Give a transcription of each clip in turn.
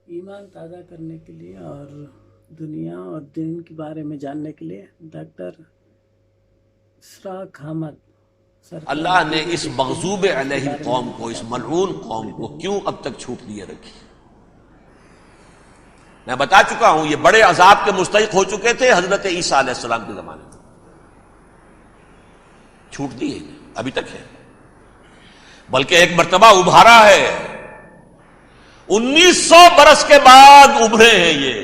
ایمان تازہ کرنے کے لیے اور دنیا اور دین کے بارے میں جاننے کے لیے ڈاکٹر اسراق احمد سرکار اللہ نے کی اس جو مغضوب تحقیق ہے، اس کے علیہم بارے میں قوم ہمیں کو، اس بتاتے ہیں۔ ملعون قوم کو کیوں اب تک چھوٹ دیے رکھی؟ میں بتا چکا ہوں یہ بڑے عذاب کے مستحق ہو چکے تھے حضرت عیسیٰ علیہ السلام کے زمانے میں، چھوٹ دی ہے ابھی تک ہے، بلکہ ایک مرتبہ ابھارا ہے، 1900 برس کے بعد ابھرے ہیں یہ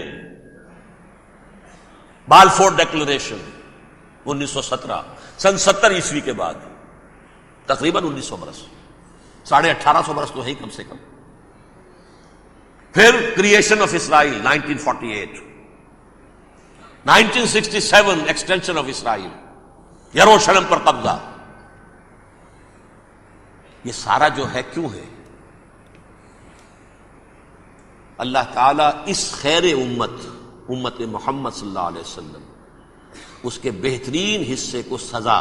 بالفور ڈیکلریشن 1917 سن 70 عیسوی کے بعد، تقریباً 1900 برس، 1850 برس تو ہے ہی کم سے کم۔ پھر creation of Israel 1948، 1967 extension of Israel, یروشلم پر قبضہ، یہ سارا جو ہے کیوں ہے؟ اللہ تعالیٰ اس خیر امت محمد صلی اللہ علیہ وسلم اس کے بہترین حصے کو سزا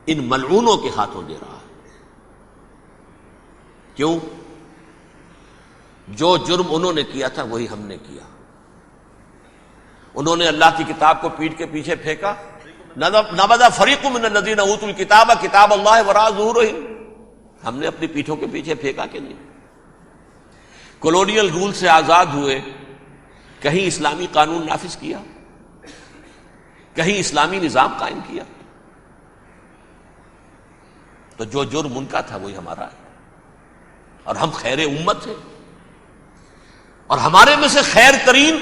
ان ملعونوں کے ہاتھوں دے رہا ہے۔ کیوں؟ جو جرم انہوں نے کیا تھا وہی ہم نے کیا۔ انہوں نے اللہ کی کتاب کو پیٹھ کے پیچھے پھینکا، نبذ فریق من الذین اوتوا الکتاب کتاب اللہ وراء ظہورہم، ہم نے اپنی پیٹھوں کے پیچھے پھینکا کہ نہیں؟ کولونیل رول سے آزاد ہوئے، کہیں اسلامی قانون نافذ کیا، کہیں اسلامی نظام قائم کیا، تو جو جرم ان کا تھا وہی ہمارا ہے، اور ہم خیر امت ہیں، اور ہمارے میں سے خیر ترین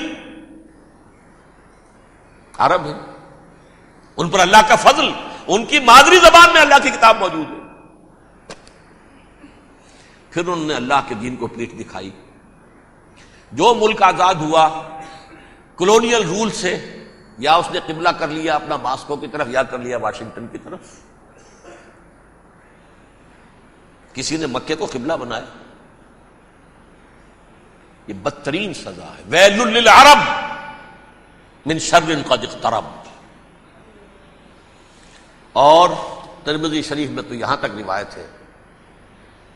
عرب ہیں، ان پر اللہ کا فضل، ان کی مادری زبان میں اللہ کی کتاب موجود ہے۔ پھر انہوں نے اللہ کے دین کو پیٹھ دکھائی۔ جو ملک آزاد ہوا کولونیل رول سے، یا اس نے قبلہ کر لیا اپنا ماسکو کی طرف، یا کر لیا واشنگٹن کی طرف، کسی نے مکے کو قبلہ بنایا، یہ بدترین سزا ہے۔ ویل للعرب من شر قد اقترب۔ اور ترمذی شریف میں تو یہاں تک روایت ہے،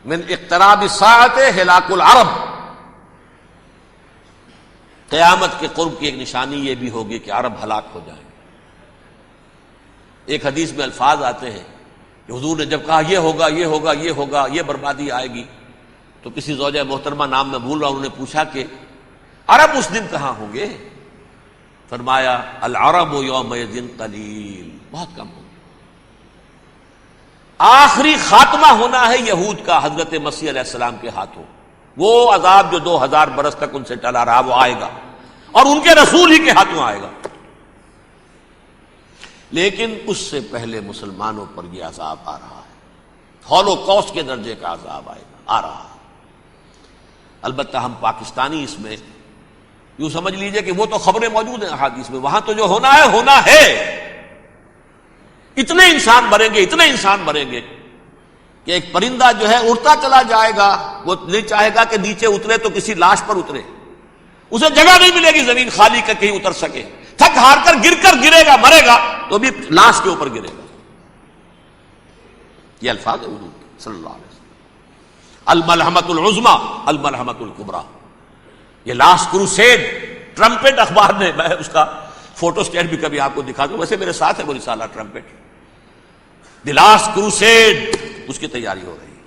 من اقتراب الساعۃ ہلاک العرب، قیامت کے قرب کی ایک نشانی یہ بھی ہوگی کہ عرب ہلاک ہو جائیں گے۔ ایک حدیث میں الفاظ آتے ہیں کہ حضور نے جب کہا یہ ہوگا یہ ہوگا یہ ہوگا، یہ بربادی آئے گی، تو کسی زوجہ محترمہ نام میں بھول رہا ہوں، انہوں نے پوچھا کہ عرب اس دن کہاں ہوں گے؟ فرمایا العرب یومئذ قلیل، بہت کم ہوں گے۔ آخری خاتمہ ہونا ہے یہود کا حضرت مسیح علیہ السلام کے ہاتھوں، وہ عذاب جو 2000 برس تک ان سے ٹلا رہا وہ آئے گا، اور ان کے رسول ہی کے ہاتھوں آئے گا۔ لیکن اس سے پہلے مسلمانوں پر یہ عذاب آ رہا ہے، ہولوکاسٹ کے درجے کا عذاب آ رہا ہے۔ البتہ ہم پاکستانی اس میں یوں سمجھ لیجئے کہ وہ تو خبریں موجود ہیں احادیث میں، وہاں تو جو ہونا ہے ہونا ہے، اتنے انسان مریں گے، اتنے انسان مریں گے کہ ایک پرندہ جو ہے اڑتا چلا جائے گا، وہ نہیں چاہے گا کہ نیچے اترے تو کسی لاش پر اترے، اسے جگہ نہیں ملے گی زمین خالی کہ کہیں اتر سکے، تھک ہار کر گرے گا، مرے گا تو بھی لاش کے اوپر گرے گا۔ یہ الفاظ ہے حضور کے صلی اللہ علیہ وسلم۔ الملحمۃ العظمی الملحمۃ الکبریٰ، یہ لاسٹ کروسیڈ، ٹرمپٹ اخبار نے، میں اس کا فوٹو اسٹیٹ بھی کبھی آپ کو دکھا دوں، ویسے میرے ساتھ ہے وہ رسالہ ٹرمپٹ، دی لاسٹ کروسیڈ، اس کی تیاری ہو رہی ہے۔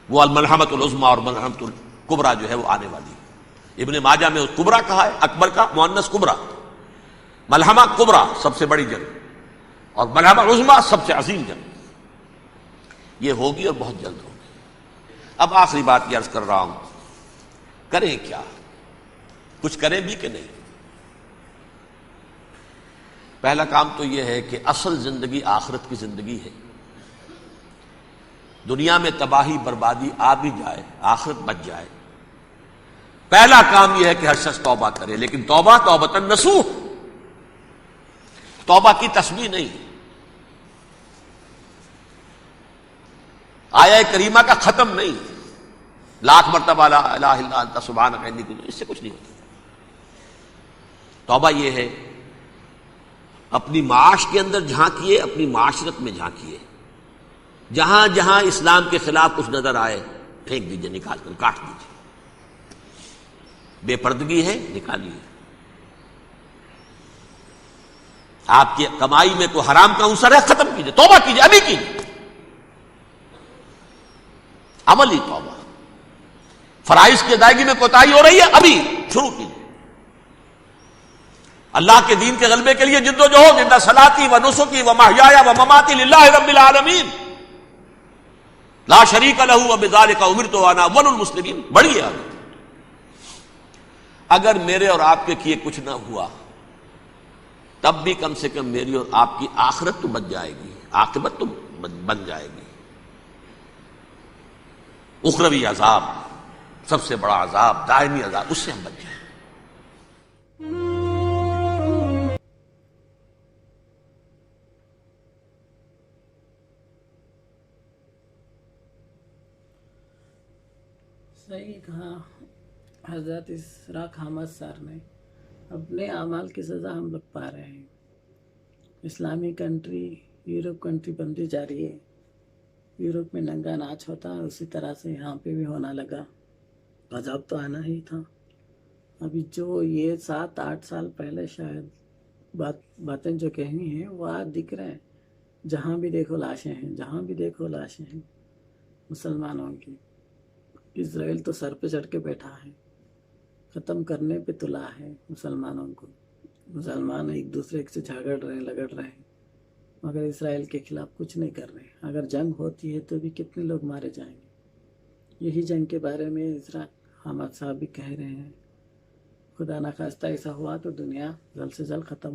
وہ الملحمۃ العظمی اور ملحمۃ الکبریٰ جو ہے وہ آنے والی ہے۔ ابن ماجہ میں کبریٰ کہا ہے، اکبر کا مؤنث کبریٰ، ملحمہ کبریٰ سب سے بڑی جنگ، اور ملحمہ عظمی سب سے عظیم جنگ، یہ ہوگی اور بہت جلد ہوگی۔ اب آخری بات یہ عرض کر رہا ہوں، کریں کیا؟ کچھ کریں بھی کہ نہیں؟ پہلا کام تو یہ ہے کہ اصل زندگی آخرت کی زندگی ہے۔ دنیا میں تباہی بربادی آ بھی جائے، آخرت بچ جائے، پہلا کام یہ ہے کہ ہر شخص توبہ کرے، لیکن توبہ توبۃ نصوح، توبہ کی تسبیح نہیں، آیہ کریمہ کا ختم نہیں، لاکھ مرتبہ لا الہ الا انت سبحانک انی کنت، اس سے کچھ نہیں ہوتا۔ توبہ یہ ہے اپنی معاش کے اندر جھانکیے، اپنی معاشرت میں جھانکیے، جہاں جہاں اسلام کے خلاف کچھ نظر آئے پھینک دیجئے، نکال کر کاٹ دیجئے۔ بے پردگی ہے نکالیے. آپ کی کمائی میں کوئی حرام کا عنصر ہے ختم کیجیے, توبہ کیجیے, ابھی کیجیے, عملی توبہ. فرائض کی ادائیگی میں کوتاہی ہو رہی ہے, ابھی شروع کیجیے. اللہ کے دین کے غلبے کے لیے جد و جہد, ان صلاتی و نسکی و محیایا و مماتی للہ رب العالمین لا شریک لہ وبذالک امرت وانا اول المسلمین. بڑھیے آگے. اگر میرے اور آپ کے کیے کچھ نہ ہوا تب بھی کم سے کم میری اور آپ کی آخرت تو بچ جائے گی, عاقبت تو بن جائے گی. اخروی عذاب, سب سے بڑا عذاب, دائمی عذاب, اس سے ہم بچ جائیں. صحیح کہا حضرت اشراق حامد صاحب نے. اپنے اعمال کی سزا ہم لوگ پا رہے ہیں. اسلامی کنٹری یورپ کنٹری بنتی جا رہی ہے. یورپ میں ننگا ناچ ہوتا ہے, اسی طرح سے یہاں پہ بھی ہونا لگا. عذاب تو آنا ہی تھا. ابھی جو یہ 7-8 سال پہلے شاید باتیں جو کہنی ہیں وہ آج دکھ رہے ہیں. جہاں بھی دیکھو لاشیں ہیں, جہاں بھی دیکھو لاشیں ہیں مسلمانوں کی. اسرائیل تو سر پہ چڑھ کے بیٹھا ہے, ختم کرنے پہ تلا ہے مسلمانوں کو. مسلمان ایک دوسرے سے جھگڑ رہے ہیں, لگڑ رہے ہیں, مگر اسرائیل کے خلاف کچھ نہیں کر رہے. اگر جنگ ہوتی ہے تو بھی کتنے لوگ مارے جائیں گے. یہی جنگ کے بارے میں اشراق حامد صاحب بھی کہہ رہے ہیں. خدا نخواستہ ایسا ہوا تو دنیا جلد سے جلد ختم